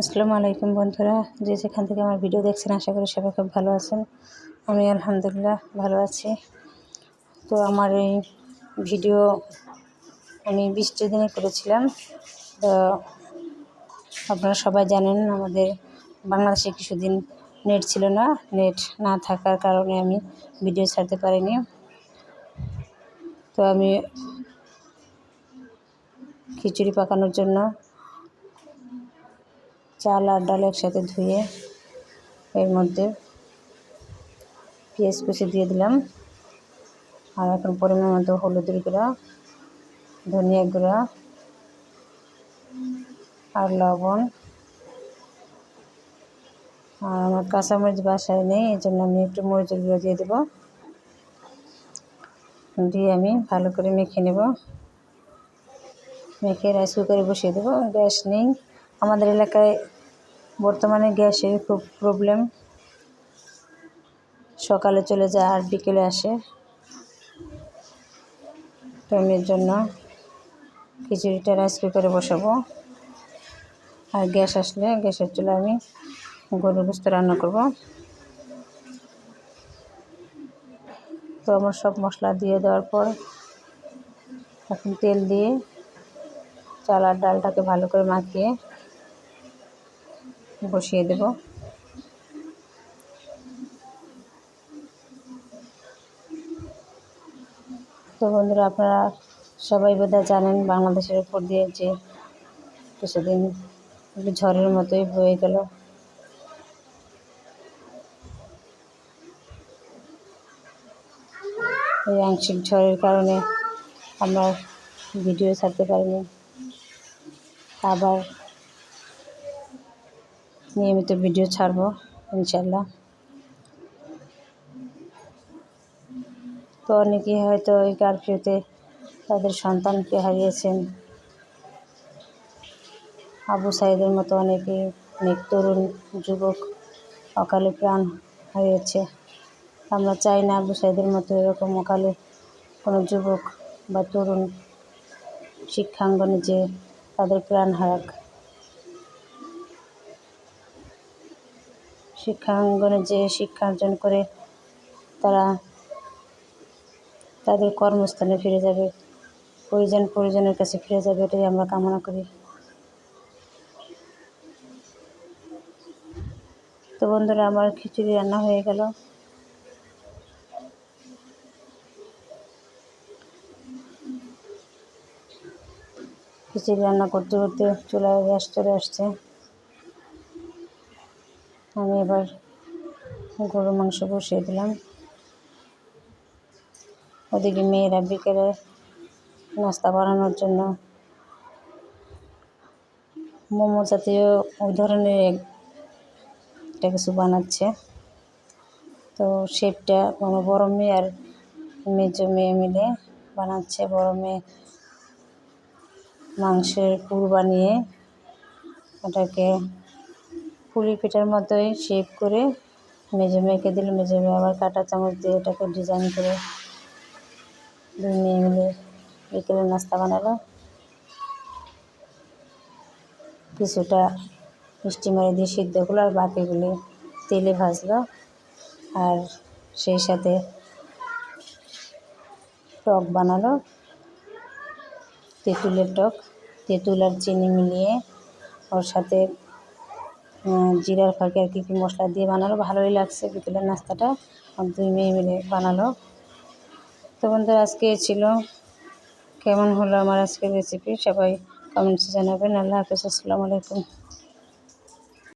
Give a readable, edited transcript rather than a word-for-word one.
আসসালামু আলাইকুম বন্ধুরা, যে যেখান থেকে আমার ভিডিও দেখছেন আশা করি সবাই খুব ভালো আছেন। আমি আলহামদুলিল্লাহ ভালো আছি। তো আমার এই ভিডিও আমি 20টি দিনে করেছিলাম। তো আপনারা সবাই জানেন আমাদের বাংলাদেশে কিছুদিন নেট ছিল না। নেট না থাকার কারণে আমি ভিডিও ছাড়তে পারিনি। তো আমি খিচুড়ি পাকানোর জন্য চাল আর ডাল একসাথে ধুয়ে এর মধ্যে পেঁয়াজ কুচি দিয়ে দিলাম। আর এখন পরিমাণ মতো হলুদের গুঁড়া, ধনিয়া গুঁড়া আর লবণ। আর আমার কাঁচামরিচ বাসায় নেই, এই জন্য আমি একটু মরিচের গুঁড়ো দিয়ে দেবো। দিয়ে আমি ভালো করে মেখে নেব। মেখে রাইস কুকারে বসিয়ে দেবো। গ্যাস নেই আমাদের এলাকায়, বর্তমানে গ্যাসের খুব প্রবলেম। সকালে চলে যায় আর বিকেলে আসে। তো আমি এর জন্য খিচুড়িটা রাইস কুকারে বসাবো। আর গ্যাস আসলে গ্যাসের চুলায় আমি গরুর গোশত রান্না করব। তো আমার সব মশলা দিয়ে দেওয়ার পর এখন তেল দিয়ে চাল আর ডালটাকে ভালো করে মাখিয়ে বসিয়ে দেব। তো বন্ধুরা, আপনারা সবাই বোধহয় জানেন বাংলাদেশের উপর দিয়ে যে কিছুদিন ঝড়ের মতোই বয়ে গেল। এই আংশিক ঝড়ের কারণে আমরা ভিডিও ছাড়তে পারিনি। আবার নিয়মিত ভিডিও ছাড়বো ইনশাল্লাহ। তো অনেকেই হয়তো এই কারফিউতে তাদের সন্তানকে হারিয়েছেন। আবু সাইদের মতো অনেক তরুণ যুবক অকালে প্রাণ হারিয়েছে। আমরা চাই না আবু সাইদের মতো এরকম অকালে কোনো যুবক বা তরুণ শিক্ষাঙ্গনে যে তাদের প্রাণ হারাক। শিক্ষাঙ্গনে যে শিক্ষা অর্জন করে তারা তাদের কর্মস্থানে ফিরে যাবে, পরিজনের কাছে ফিরে যাবে, এটাই আমরা কামনা করি। তো বন্ধুরা, আমার খিচুড়ি রান্না হয়ে গেল। খিচুড়ি রান্না করতে করতে চুলায় গ্যাস চলে আসছে। আমি এবার গরুর মাংস বসিয়ে দিলাম। ওদিকে মেয়েরা বিকেলে নাস্তা বানানোর জন্য মোমো জাতীয় ওই ধরনের একটা কিছু বানাচ্ছে। তো শেপটা আমার বড় মেয়ে আর মেজো মেয়ে মিলে বানাচ্ছে। বড় মেয়ে মাংসের পুর বানিয়ে ওটাকে পুলি পিঠার মতোই শেপ করে মেজো মেয়েকে দিল। মেজো মেয়ে আবার কাঁটা চামচ দিয়ে এটাকে ডিজাইন করে দুই মেয়ে মিলে বিকেলে নাস্তা বানালো। কিছুটা স্টিমারে দিয়ে সিদ্ধ করলো আর বাকিগুলি তেলে ভাজলো। আর সেই সাথে টক বানালো, তেঁতুলের টক। তেঁতুল আর চিনি মিলিয়ে ওর সাথে জিরার ফাঁকি আর কী মশলা দিয়ে বানালো। ভালোই লাগছে বিকেলের নাস্তাটা, আর দুই মেয়ে মিলে বানালো। তো বন্ধুরা, আজকে ছিল। কেমন হলো আমার আজকের রেসিপি সবাই কমেন্টসে জানাবেন। আল্লাহ হাফেজ, আসসালামু আলাইকুম।